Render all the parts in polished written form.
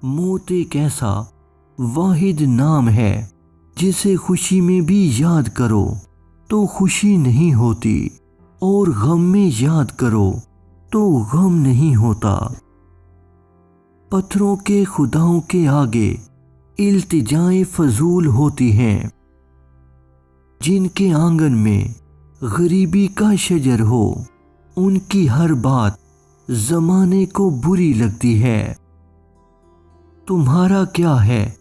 मौत एक ऐसा वाहिद नाम है जिसे खुशी में भी याद करो तो खुशी नहीं होती और गम में याद करो तो गम नहीं होता। पत्थरों के खुदाओं के आगे इल्तिजाएं फजूल होती हैं। जिनके आंगन में गरीबी का शजर हो उनकी हर बात जमाने को बुरी लगती है। तुम्हारा क्या है,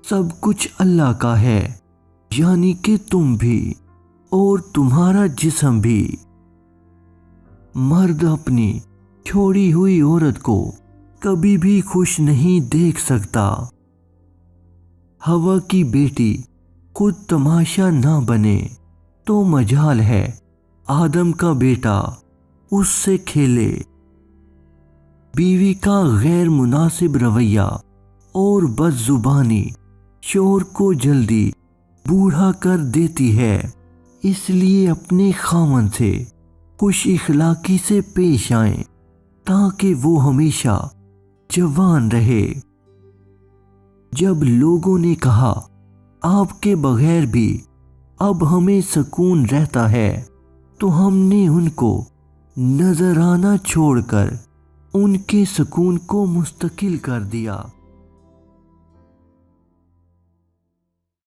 सब कुछ अल्लाह का है, यानी कि तुम भी और तुम्हारा जिस्म भी। मर्द अपनी छोड़ी हुई औरत को कभी भी खुश नहीं देख सकता। हवा की बेटी खुद तमाशा ना बने तो मजाल है आदम का बेटा उससे खेले। बीवी का गैर मुनासिब रवैया और बदजुबानी शोहर को जल्दी बूढ़ा कर देती है, इसलिए अपने खामन से खुश इखलाकी से पेश आएं ताकि वो हमेशा जवान रहे। जब लोगों ने कहा आपके बगैर भी अब हमें सुकून रहता है तो हमने उनको नजराना छोड़कर उनके सुकून को मुस्तकिल कर दिया।